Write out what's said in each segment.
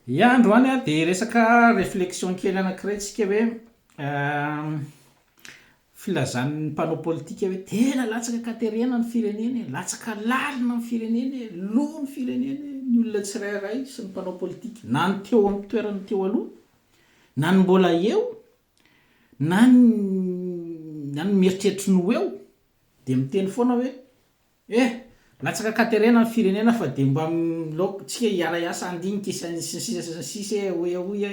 Androany a dia resaka réflexion kely anankiray tsika hoe filazan'ny mpanao politika hoe tena latsaka katerena ny fireneny, latsaka lalina ny fireneny, loa ny fireneny, ny olona tsirairay sy ny mpanao politika na ny teo amin'ny toerany teo aloha na ny mbola eo na ny mieritreritra no eo dia miteny foana hoe latsaka katerena ny firenena fa dia mba milaokatsika hiara-iasa andinika sisa oe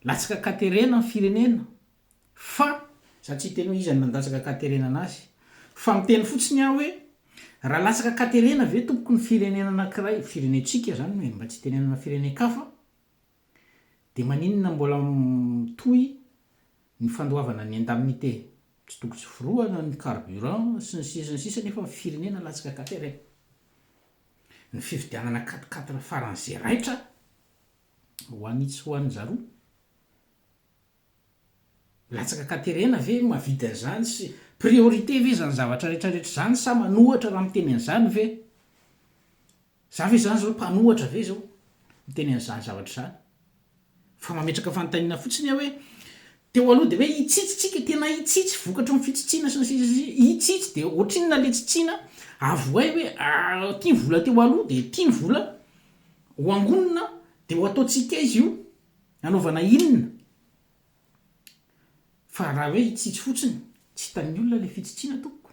latsaka katerena ny firenena fa satria teny hoe izany nandatsaka katerena anazy fa miteny fotsiny aho hoe raha latsaka katerena ve tompoko ny firenena anankiray firenentsika zany hoe mba tsy tenenana firenen-kafa dia maninona mbola mitohy ny fandoavana ny indemnité tsy tokony tsy foroana ny carburant sy ny sisa nefa firenena latsaka katerena ny fividianana 4 faran'izay raitra ho anitsy ho an'ny zaroa latsaka katerena ve mahavita an'izany sy priorité ve zany zavatra rehetrarehetra zany sa manohatra raha miteny an'izany ve za ve zany zao mpanohatra ve zao miteny an'izany zavatra zany fa mametraka fanontaniana fotsiny hoe teo aloha dia hoe hitsitsitsika tena hitsitsy vokatra ny fitsitsiana sy hitsitsy dia ohatrinona le tsitsiana avoay hoe tia ny vola teo aloha dia tia ny vola ho angonina dia ho ataontsika izy io anaovana inona fa raha hoe hitsitsy fotsiny tsy hitan'ny olona le fitsitsiana tompoko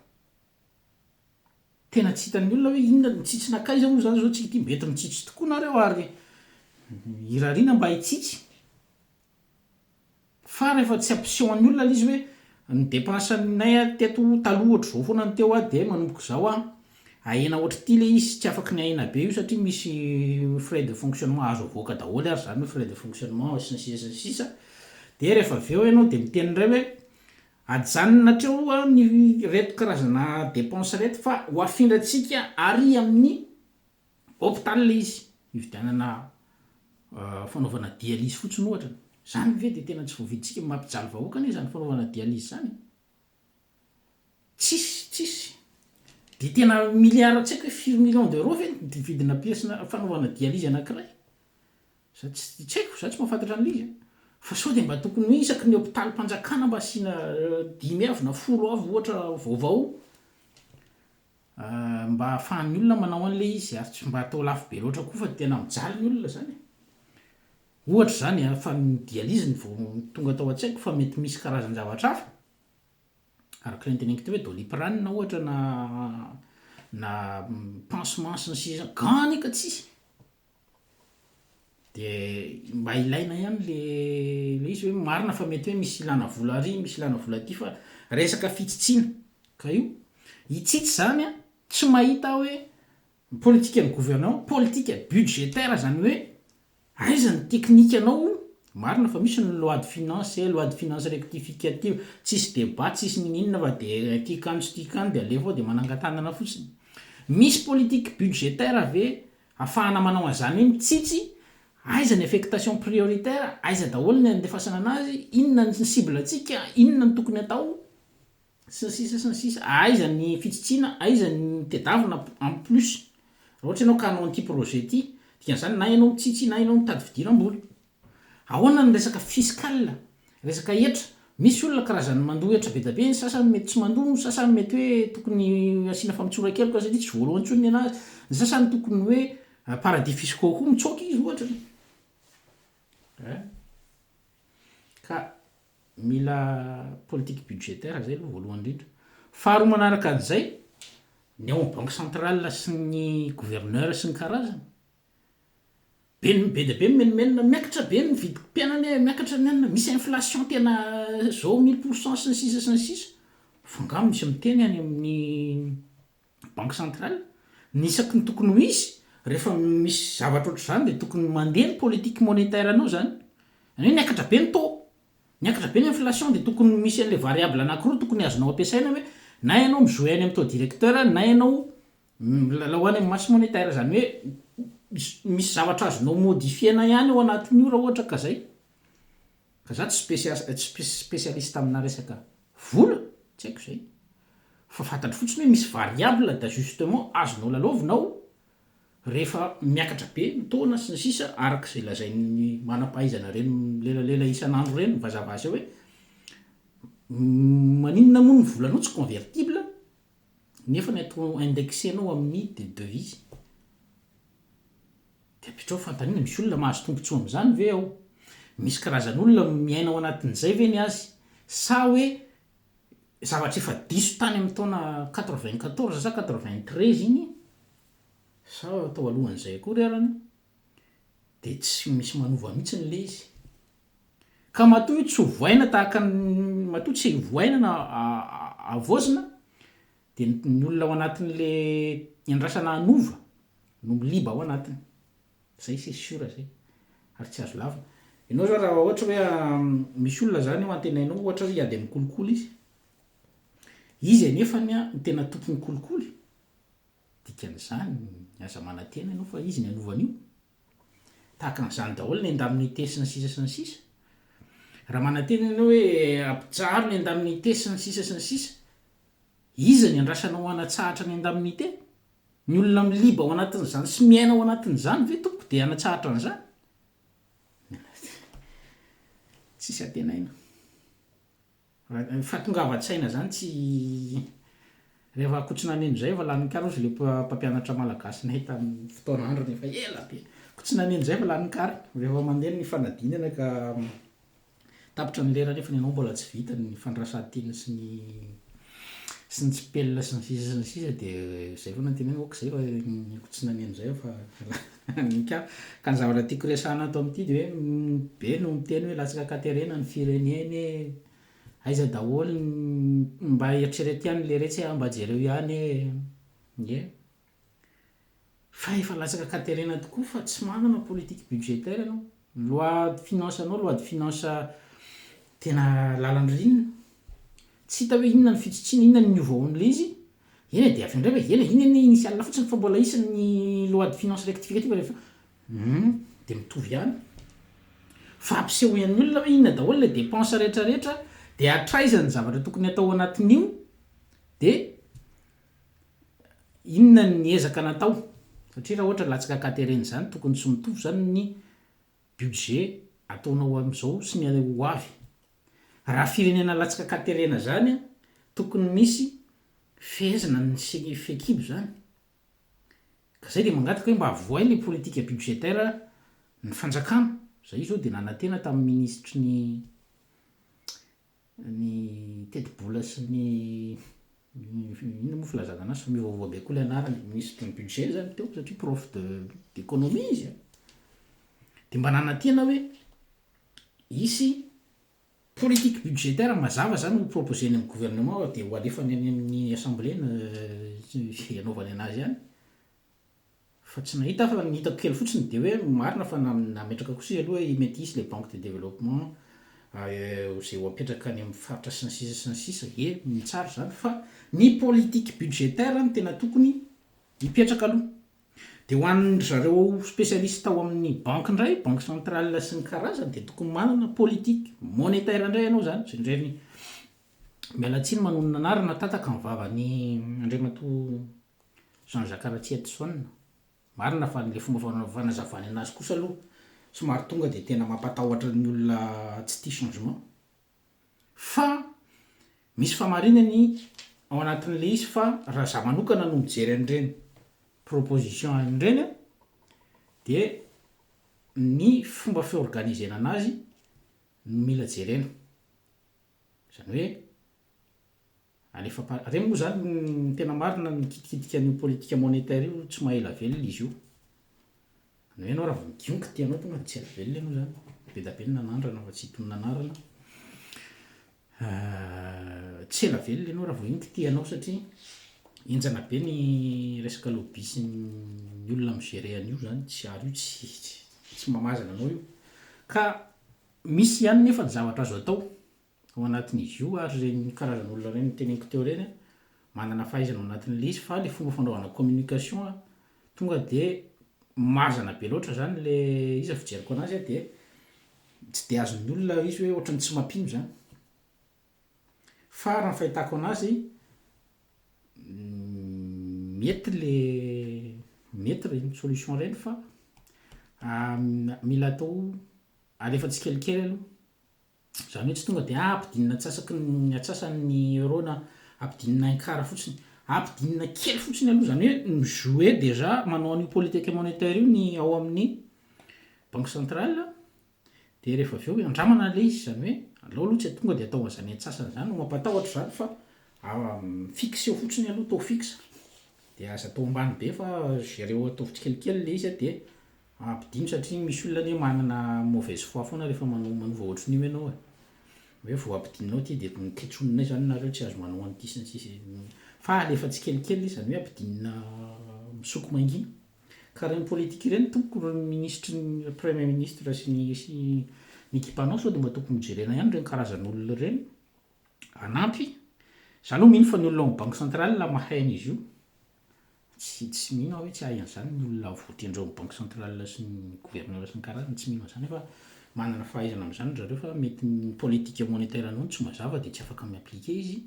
tena tsy hitan'ny olona hoe inona mitsitsinakay zao zany zao tsika ty mety mitsitsy tokoa nareo ary irariana mba hitsitsy fa rehefa tsy ampisehoan'ny olona izy hoe ny dépensenay teto taloha ohatr' zao foana ny teo a dia manomboko zao ahena ohatr' ty le izy tsy afaka ny ahena be io satria misy frais de fonctionnement azo avoaka daholo ary zany hoe frais de fonctionnement sy ny sisa dia rehefa avy eo ianao dia miteny indray hoe ajanonatra ny reto karazana dépense reto fa ho afindratsika ary amin'ny hôpital le izy hividianana fanaovana dialyse fotsiny ohatra zany ve dia tena tsy voaviditsika mampijaly vahoaka anie zany fanaovana dialyse zany tsisy dia tena milliard tsy haiko hoe 4 millions d'euros ve vidina pièce fanaovana dialyse anankiray tsy haiko za tsy mahafantatra an'ilay izy fa sao dia mba tokony hoe isaky ny hôpitaly mpanjakana mba asiana 10 avy na 10 avy ohatra vaovao mba ahafahan'ny olona manao an'ilay izy ary tsy mba atao lafo be loatra koa fa tena mijaly ny olona zany ohatra zany fa ny dialyse ny tonga atao an-tsaiko fa mety misy karazany zavatra hafa araka ny teneniko teo hoe doliprane ohatra na pansement sy ny sisa ganika tsisy dia mba ilaina ihany le izy hoe marina fa mety hoe misy ilana vola ary misy ilana vola ty fa resaka fitsitsiana ka io hitsitsy zany tsy mahita hoe politika ny gouvernement politika budgétaire zany hoe aiza ny teknika anao marina fa misy ny loi de finance rectificative tsisy débat tsisy ninina fa dia tikano sy tikano dia aleo dia manangatanana fotsiny misy politique budgétaire ve ahafahana manao an'izany hoe mitsitsy aiza ny affectation prioritaire aiza daholo ny andefasana anazy inona ny cible antsika inona ny tokony atao sy ny sisa aiza ny fitsitsiana aiza ny tedavina en plus raha ohatra ianao ka hanao an'ity projet ty dikan'izany na ianao mitsitsy na ianao mitady fidiram-bola ahoana ny resaka fiscal resaka hetra misy olona karazany mandoa hetra be da be ny sasany mety tsy mandoa ny sasany mety hoe tokony asiana famitsotra kely ka satria tsy voalohany ntsony anazy ny sasany tokony hoe paradis fiscaux koa mitsoaka izy ohatra ka mila politique budgétaire zay aloha voalohany indrindra faharoa manaraka an'izay ny ao banque centrale sy ny gouverneur sy ny karazany be da be menomenona miakatra be ny vidim-piainany miakatra ny misy inflation tena zao 1000% sy ny sisa fangamo misy miteny any amin'ny banque centrale nisaky ny tokony ho izy rehefa misy zavatra ohatr' zany dia tokony mandeha ny politique monétaire anao zany any hoe niakatra be ny taux niakatra be ny inflation dia tokony misy an'ilay variable anankiroa tokony azonao ampiasaina hoe na ianao mijoe any amin'ny taux directeur na ianao lahoany amin'ny masse monétaire zany hoe misy zavatra azonao modifiena ihany ao anatin'io raha ohatra ka zay ka za tsy spécialiste amina resaka vola tsy haiko zay fa fantatro fotsiny hoe misy variable d'ajustement azonao lalaovinao rehefa miakatra be nitaona sy ny sisa arak'izay lazainy manam-pahaizana reny lelalela isan'andro reny vazavazy hoe maninona moa ny volanao tsy convertible nefa ny atao indexenao amin'ny de devise de apitrao fantanina misy olona mahazo tombontsoa am'izany ve ao misy karazan'olona miainao anatin'izay ve ny azy sa hoe zavatra efa diso tany amin'ny taona 94 sa 93 iny sa atao alohan'izay akory arany de tsy misy manova mihitsy n'le izy ka matoa tsy hovoaina tahaka matoa tsy voaina na avozina de ny olona ao anatin'le andrasana anova no miliba ao anatiny zay c'est sûr zay ary tsy azo lavina ianao zao raha ohatra hoe misy olona zany eo antenainao ohatra iady amin'ny kolikoly izy anefany ny tena tompony kolikoly dikan'izany aza manantena ianao fa izy ny anovan'io tahaka n'izany daholo ny indemnité sy ny sisa sy ny sisa raha manantena ianao hoe ampijaro ny indemnité sy ny sisa sy ny sisa izy ny andrasanao anatsahatra ny indemnité ny olona miliba ao anatin'izany sy miaina ao anatin'izany ve tompo de anatsahatra an'izany tsisy atenaina fahatongava-tsaina zany tsy rehefa akotsina anen'izay fa lany kary ozy le mpampianatra malagasy nahita amin'ny fotoana andro nefa ela be akotsina anen'izay fa lany kary rehefa mandeha ny fanadinana ka tapitra ny lera nefa ny anao mbola tsy vita ny fandrasan-teny sy ny tsipelina sy ny sisa de zay foana tenena ok zay fa akotsina anen'izay fa ka ny zavatra tiako resahana ato amin'ity de hoe be no miteny hoe latsaka katerena ny fireneny aiza daholo mba eritrerety ihany le retsy mba jereo ihany e fa efa latsaka katerena tokoa fa tsy manana politique budgétaire anao loi de finance anao loi de finance tena lalandrinina tsy hita hoe inona ny fitsotsiana inona ny niovaon'le izy eny de afindray hoe ena iny ny initiale fotsiny fa mbola isan'ny loi de finance rectificative rehefa de mitovy ihany fa ampisehoan'ny olona hoe inona daholo le dépense rehetrarehetra de atraizany zavatra tokony atao anatin'io de inona ny ezaka natao satria raha ohatra latsaka katerena zany tokony tsy mitovy zany ny budget ataonao am'izao sy ny ho avy raha firenena latsaka katerena zany tokony misy fehezina ny fekibo zany ka zay de mangataka hoe mba avoay le politique budgétaire ny fanjakana zay zao de nanantena tamin'ny ministre ny tetibola sy ny ino moa filazana anazy fa mivaovao be koa le anarany ministre ny budget zany teo satria prof d'économie izy de mba nanantena hoe isy politique budgétaire mazava zany ho proposeny amin'ny gouvernement de ho alefany any amin'ny assemblée anaovany anazy ihany fa tsy nahita fa nihitako kely fotsiny de hoe marina fa nametraka kosa aloha mety isy le banque de développement zay ho apetraka any amin'ny faritra sy ny sisa mitsara zany fa ny politique budgétaire ny tena tokony hipetraka aloha de ho an'ny zareo spécialiste ao amin'ny banque indray banque centrale sy ny karazany de tokony manana politique monétaire indray ianao zany zay ndray mialatsiny manonona anarana tataka ny vavany Andriamatoa Jean-Jacques Ratsiatsoanina marina fa le fomba fanazavany anazy kosa aloha somary tonga de tena mampatahotra ny olona tsy tia changement fa misy famarinany ao anatin'le izy fa raha za manokana no mijery an'ireny proposition an'ireny de ny fomba fiorganisena anazy no mila jerena zany hoe alefa reny moa zany ny tena marina nikitikitika ny politika monétaire io tsy mahela velona izy io no ianao raha vigionka tianao tonga tsy ela velona ianao zany be da be ny nanandrana fa tsy hitony nanarana tsy ela velona ianao raha vigionka tianao satria enjana be ny resaka lobby sy ny olona migere an'io zany tsy ary io tsy mamazana anao io ka misy ihany nefa ny zavatra azo atao ao anatin'izy io ary reny karazan'olona reny teneniko teo reny manana fahaizana ao anatin'le izy fa le fomba fandraona communication tonga de mazana be loatra zany le izy fijeriko anazy de tsy de azon'ny olona izy hoe ohatrany tsy mampino zany fa raha ny fahitako anazy mety le mety reny solution reny fa mila atao alefa tsy kelikely aloha zany hoe tsy tonga de ampidinina atsasaky ny atsasan'ny euro na ampidinina inkara fotsiny ampidinina kely fotsiny aloha zany hoe mijouer déjà manao an'io politique monétaire io ny ao amin'ny banque centrale de rehefa avy eo andramana le izy zany hoe aleo aloha tsy tonga de atao an'izany atsasany zany no mampatahotra zany fa fixe eo fotsiny aloha tao fixe de aza atao ambany be fa zareo ataovy tsikelikely le izy de ampidino satria misy olona ny manana mauvaise foi foana rehefa manova ohatrin'io ianao hoe vao ampidinao ty de miketsononay zany nareo tsy azo manao an'ity sy ny sisy fa alefa tsikelikely zany hoe ampidinina misoko mangina ka reny politique ireny tompoko ministre premier ministre sy ny équipanao sao de mba tokony mijerena ihany reny karazan'olona reny anampy za aloha mino fa ny olona amin'ny banque centrale la mahaina izy io tsy mino hoe tsy hay an'izany ny olona votendreo amin'ny banque centrale sy ny gouverneur sy ny karazany tsy mino an'izany fa manana fahaizana amin'izany zareo fa mety ny politique monétaire anao tsy mazava de tsy afaka miappliquer izy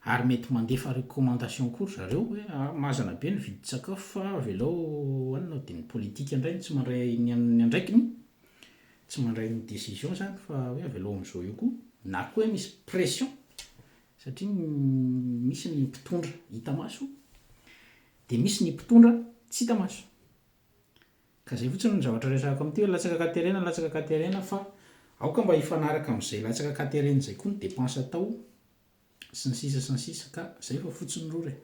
ary mety mandefa recommandation koa zareo hoe mazana be ny vidin-tsakafo fa avelao anao de ny politique indray tsy mandray ny andraikiny tsy mandray ny décision zany fa hoe avelao am'izao io koa na koa hoe misy pression satria misy ny mpitondra hita maso de misy ny mpitondra tsy hita maso ka zay fotsiny ny zavatra resako amin'ity hoe latsaka katerena fa aoka mba hifanaraka amin'izay latsaka katerena zay koa ny dépense atao sy ny sisa ka zay fa fotsiny roa re